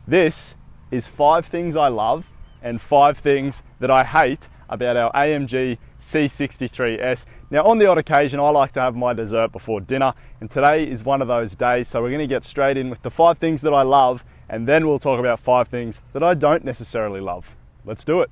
This is 5 things I love and 5 things that I hate about our AMG C63s. Now, on the odd occasion, I like to have my dessert before dinner, and today is one of those days, so we're going to get straight in with the 5 things that I love, and then we'll talk about 5 things that I don't necessarily love. Let's do it.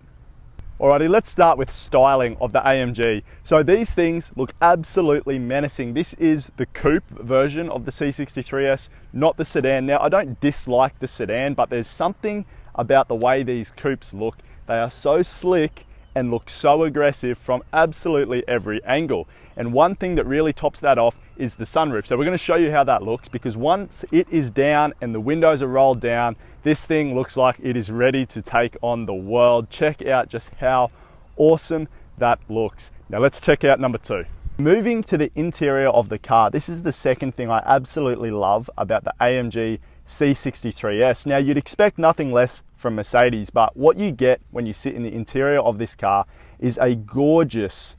Alrighty, let's start with styling of the AMG. So these things look absolutely menacing. This is the coupe version of the C63s, not the sedan. Now, I don't dislike the sedan, but there's something about the way these coupes look. They are so slick and look so aggressive from absolutely every angle. And one thing that really tops that off is the sunroof. So we're going to show you how that looks, because once it is down and the windows are rolled down, this thing looks like it is ready to take on the world. Check out just how awesome that looks. Now let's check out number 2. Moving to the interior of the car, this is the second thing I absolutely love about the AMG C63s. Now, you'd expect nothing less from Mercedes, but what you get when you sit in the interior of this car is a gorgeous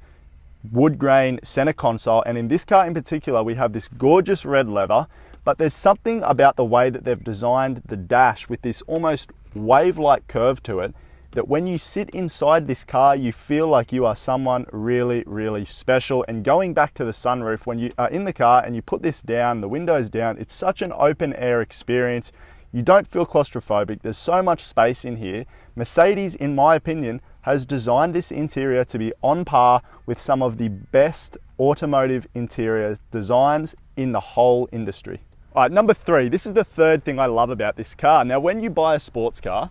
wood grain center console, and in this car in particular we have this gorgeous red leather, but there's something about the way that they've designed the dash with this almost wave-like curve to it, that when you sit inside this car you feel like you are someone really, really special. And going back to the sunroof, when you are in the car and you put this down, the windows down, it's such an open air experience. You don't feel claustrophobic. There's so much space in here. Mercedes, in my opinion, has designed this interior to be on par with some of the best automotive interior designs in the whole industry. All right, number 3, this is the third thing I love about this car. Now, when you buy a sports car,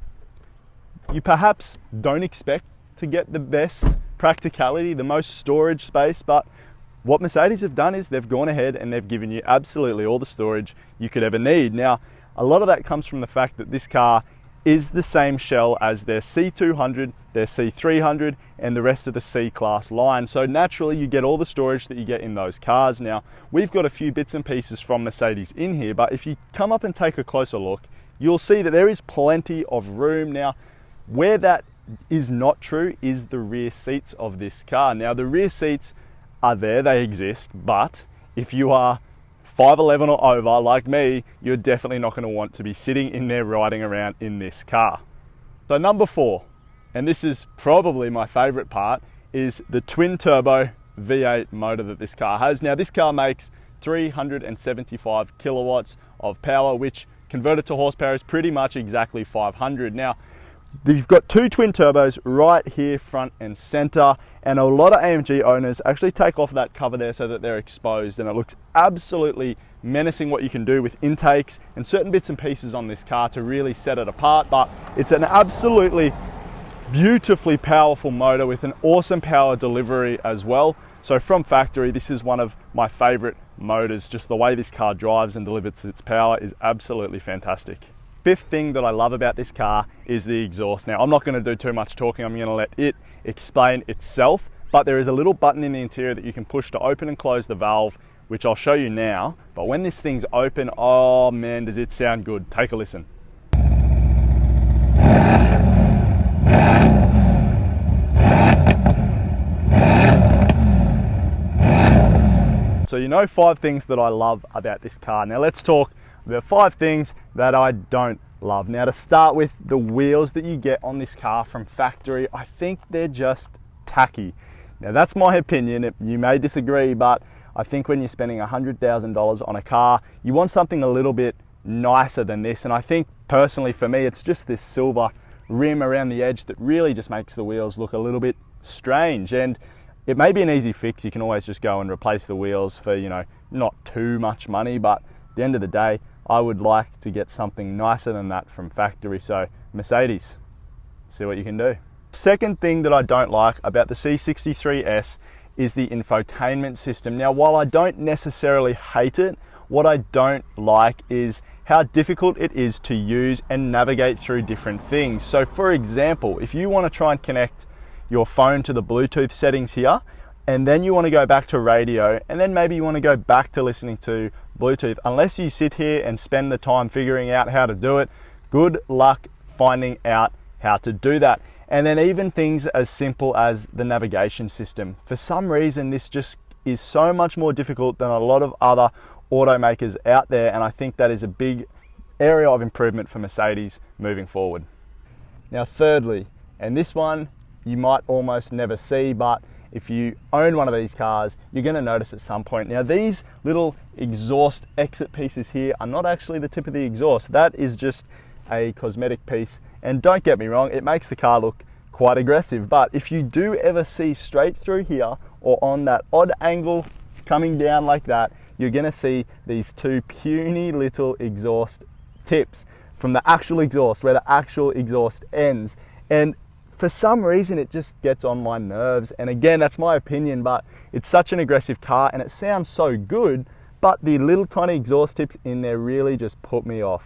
you perhaps don't expect to get the best practicality, the most storage space, but what Mercedes have done is they've gone ahead and they've given you absolutely all the storage you could ever need. Now, a lot of that comes from the fact that this car is the same shell as their C200, their C300, and the rest of the C-Class line. So naturally, you get all the storage that you get in those cars. Now, we've got a few bits and pieces from Mercedes in here, but if you come up and take a closer look, you'll see that there is plenty of room. Now, where that is not true is the rear seats of this car. Now, the rear seats are there, they exist, but if you are 5'11" or over like me, you're definitely not going to want to be sitting in there riding around in this car. So number 4, and this is probably my favorite part, is the twin turbo V8 motor that this car has. Now, this car makes 375 kilowatts of power, which converted to horsepower is pretty much exactly 500. Now, you've got 2 twin turbos right here front and center, and a lot of AMG owners actually take off that cover there so that they're exposed, and it looks absolutely menacing what you can do with intakes and certain bits and pieces on this car to really set it apart. But it's an absolutely beautifully powerful motor with an awesome power delivery as well. So from factory, this is one of my favorite motors. Just the way this car drives and delivers its power is absolutely fantastic. 5th thing that I love about this car is the exhaust. Now, I'm not going to do too much talking, I'm going to let it explain itself, but there is a little button in the interior that you can push to open and close the valve, which I'll show you now. But when this thing's open, oh man, does it sound good. Take a listen. So you know 5 things that I love about this car. Now let's talk about 5 things that I don't love. Now, to start with, the wheels that you get on this car from factory, I think they're just tacky. Now, that's my opinion. You may disagree, but I think when you're spending $100,000 on a car, you want something a little bit nicer than this. And I think personally for me, it's just this silver rim around the edge that really just makes the wheels look a little bit strange. And it may be an easy fix. You can always just go and replace the wheels for, you know, not too much money, but at the end of the day, I would like to get something nicer than that from factory. So Mercedes, see what you can do. Second thing that I don't like about the C63s is the infotainment system. Now, while I don't necessarily hate it, what I don't like is how difficult it is to use and navigate through different things. So for example, if you want to try and connect your phone to the Bluetooth settings here, and then you want to go back to radio, and then maybe you want to go back to listening to Bluetooth, unless you sit here and spend the time figuring out how to do it, good luck finding out how to do that. And then even things as simple as the navigation system. For some reason, this just is so much more difficult than a lot of other automakers out there, and I think that is a big area of improvement for Mercedes moving forward. Now thirdly, and this one you might almost never see, but if you own one of these cars, you're going to notice at some point. Now these little exhaust exit pieces here are not actually the tip of the exhaust. That is just a cosmetic piece, and don't get me wrong, it makes the car look quite aggressive, but if you do ever see straight through here or on that odd angle coming down like that, you're going to see these two puny little exhaust tips from the actual exhaust, where the actual exhaust ends. And for some reason it just gets on my nerves, and again, that's my opinion, but it's such an aggressive car and it sounds so good, but the little tiny exhaust tips in there really just put me off.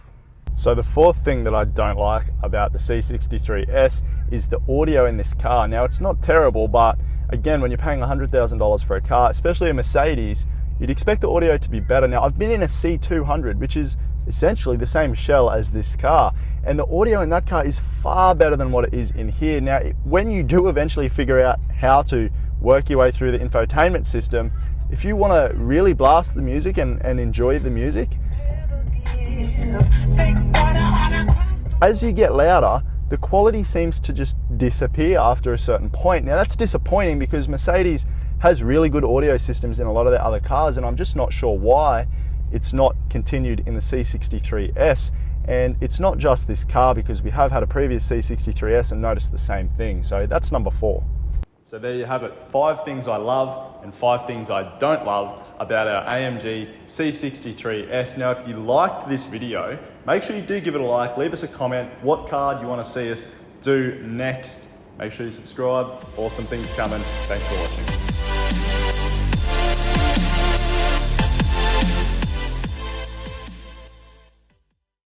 So the fourth thing that I don't like about the C63s is the audio in this car. Now it's not terrible, but again, when you're paying $100,000 for a car, especially a Mercedes, you'd expect the audio to be better. Now I've been in a C200, which is essentially the same shell as this car, and the audio in that car is far better than what it is in here. Now when you do eventually figure out how to work your way through the infotainment system, if you want to really blast the music and enjoy the music, as you get louder, the quality seems to just disappear after a certain point. Now that's disappointing because Mercedes has really good audio systems in a lot of their other cars, and I'm just not sure why it's not continued in the C63s. And it's not just this car, because we have had a previous C63s and noticed the same thing. So that's number 4. So there you have it, 5 things I love and 5 things I don't love about our AMG C63s. Now if you liked this video, make sure you do give it a like, leave us a comment, what car do you want to see us do next. Make sure you subscribe, awesome things coming. Thanks for watching.